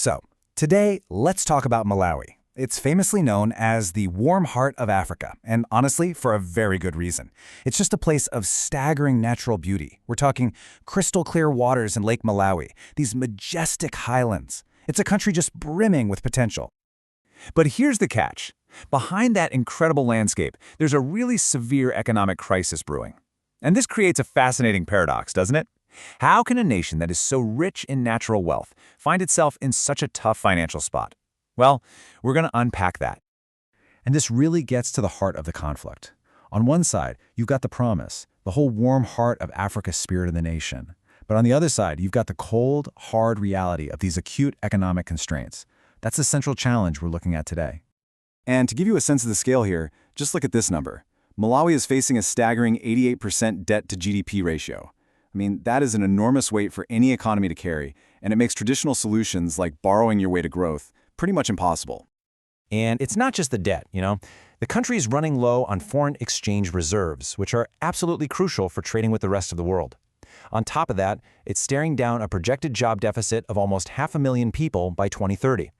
So, today, let's talk about Malawi. It's famously known as the warm heart of Africa, and honestly, for a very good reason. It's just a place of staggering natural beauty. We're talking crystal clear waters in Lake Malawi, these majestic highlands. It's a country just brimming with potential. But here's the catch. Behind that incredible landscape, there's a really severe economic crisis brewing. And this creates a fascinating paradox, doesn't it? How can a nation that is so rich in natural wealth find itself in such a tough financial spot? Well, we're going to unpack that. And this really gets to the heart of the conflict. On one side, you've got the promise, the whole warm heart of Africa's spirit of the nation. But on the other side, you've got the cold, hard reality of these acute economic constraints. That's the central challenge we're looking at today. And to give you a sense of the scale here, just look at this number. Malawi is facing a staggering 88% debt to GDP ratio. I mean, that is an enormous weight for any economy to carry, and it makes traditional solutions like borrowing your way to growth pretty much impossible. And it's not just the debt, The country is running low on foreign exchange reserves, which are absolutely crucial for trading with the rest of the world. On top of that, it's staring down a projected job deficit of almost 500,000 people by 2030.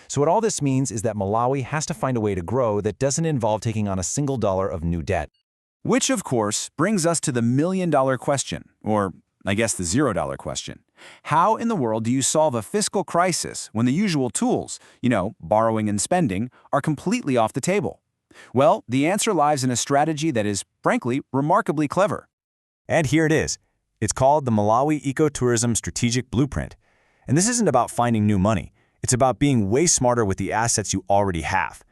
So what all this means is that Malawi has to find a way to grow that doesn't involve taking on a single dollar of new debt. Which, of course, brings us to the million-dollar question, or I guess the $0 question. How in the world do you solve a fiscal crisis when the usual tools, borrowing and spending, are completely off the table? Well, the answer lies in a strategy that is, frankly, remarkably clever. And here it is. It's called the Malawi Ecotourism Strategic Blueprint. And this isn't about finding new money. It's about being way smarter with the assets you already have.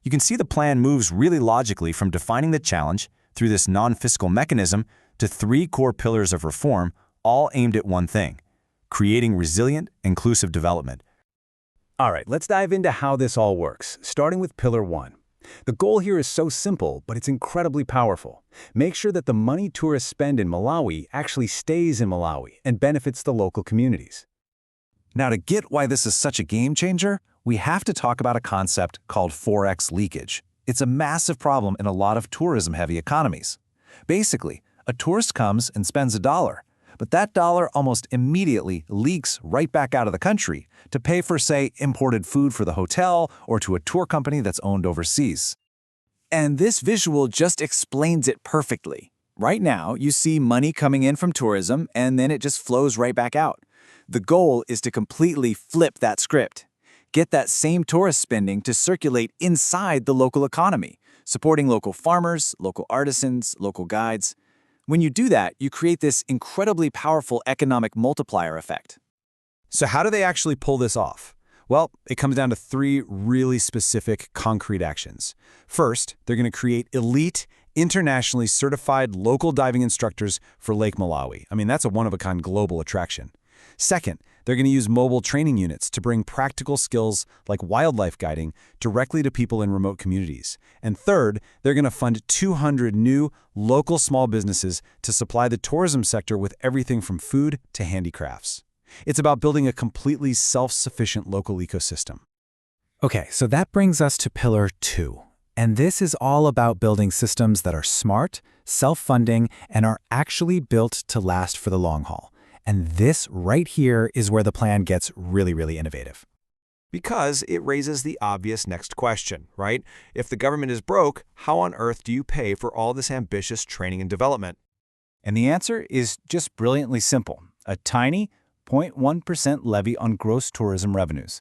You can see the plan moves really logically from defining the challenge through this non-fiscal mechanism to three core pillars of reform, all aimed at one thing: creating resilient, inclusive development. All right, let's dive into how this all works, starting with Pillar 1. The goal here is so simple, but it's incredibly powerful. Make sure that the money tourists spend in Malawi actually stays in Malawi and benefits the local communities. Now, to get why this is such a game changer, we have to talk about a concept called forex leakage. It's a massive problem in a lot of tourism-heavy economies. Basically, a tourist comes and spends $1, but that dollar almost immediately leaks right back out of the country to pay for, say, imported food for the hotel or to a tour company that's owned overseas. And this visual just explains it perfectly. Right now, you see money coming in from tourism, and then it just flows right back out. The goal is to completely flip that script. Get that same tourist spending to circulate inside the local economy, supporting local farmers, local artisans, local guides. When you do that, you create this incredibly powerful economic multiplier effect. So how do they actually pull this off? Well, it comes down to three really specific, concrete actions. First, they're going to create elite, internationally certified local diving instructors for Lake Malawi. I mean, that's a one-of-a-kind global attraction. Second, they're going to use mobile training units to bring practical skills like wildlife guiding directly to people in remote communities. And third, they're going to fund 200 new local small businesses to supply the tourism sector with everything from food to handicrafts. It's about building a completely self-sufficient local ecosystem. Okay, so that brings us to Pillar 2. And this is all about building systems that are smart, self-funding, and are actually built to last for the long haul. And this right here is where the plan gets really, really innovative. Because it raises the obvious next question, right? If the government is broke, how on earth do you pay for all this ambitious training and development? And the answer is just brilliantly simple: a tiny 0.1% levy on gross tourism revenues.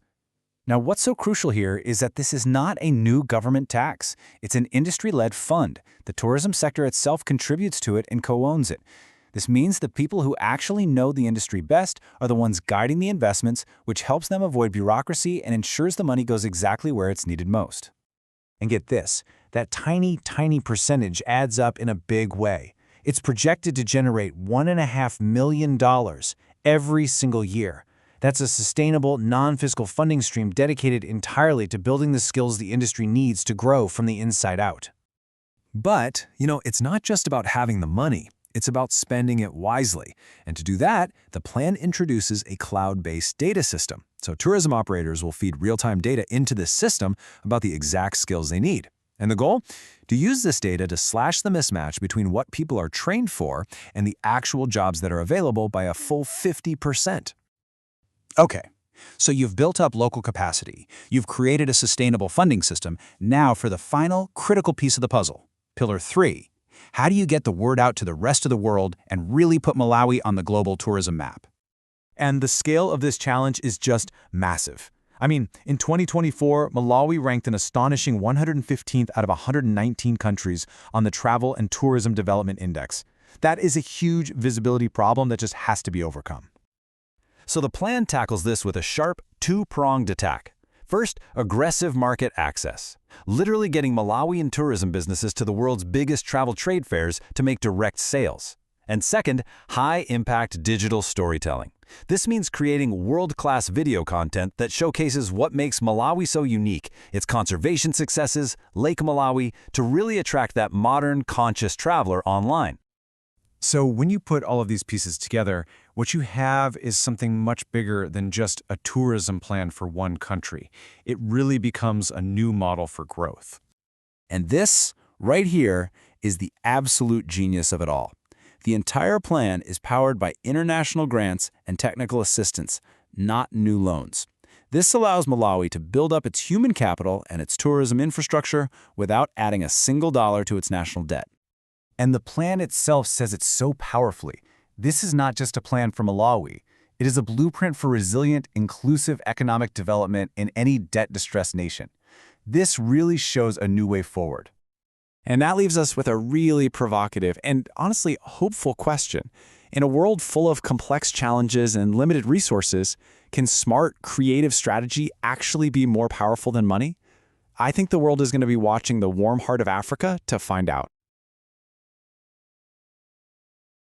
Now, what's so crucial here is that this is not a new government tax. It's an industry-led fund. The tourism sector itself contributes to it and co-owns it. This means the people who actually know the industry best are the ones guiding the investments, which helps them avoid bureaucracy and ensures the money goes exactly where it's needed most. And get this, that tiny percentage adds up in a big way. It's projected to generate $1.5 million every single year. That's a sustainable, non-fiscal funding stream dedicated entirely to building the skills the industry needs to grow from the inside out. But, it's not just about having the money. It's about spending it wisely. And to do that, the plan introduces a cloud-based data system. So tourism operators will feed real-time data into this system about the exact skills they need. And the goal? To use this data to slash the mismatch between what people are trained for and the actual jobs that are available by a full 50%. Okay, So you've built up local capacity. You've created a sustainable funding system. Now for the final, critical piece of the puzzle. Pillar 3. How do you get the word out to the rest of the world and really put Malawi on the global tourism map? And the scale of this challenge is just massive. I mean, in 2024, Malawi ranked an astonishing 115th out of 119 countries on the Travel and Tourism Development Index. That is a huge visibility problem that just has to be overcome. So the plan tackles this with a sharp, two-pronged attack. First, aggressive market access, literally getting Malawian tourism businesses to the world's biggest travel trade fairs to make direct sales. And second, high-impact digital storytelling. This means creating world-class video content that showcases what makes Malawi so unique, its conservation successes, Lake Malawi, to really attract that modern, conscious traveler online. So when you put all of these pieces together, what you have is something much bigger than just a tourism plan for one country. It really becomes a new model for growth. And this, right here, is the absolute genius of it all. The entire plan is powered by international grants and technical assistance, not new loans. This allows Malawi to build up its human capital and its tourism infrastructure without adding a single dollar to its national debt. And the plan itself says it so powerfully. This is not just a plan for Malawi. It is a blueprint for resilient, inclusive economic development in any debt-distressed nation. This really shows a new way forward. And that leaves us with a really provocative and honestly hopeful question. In a world full of complex challenges and limited resources, can smart, creative strategy actually be more powerful than money? I think the world is going to be watching the warm heart of Africa to find out.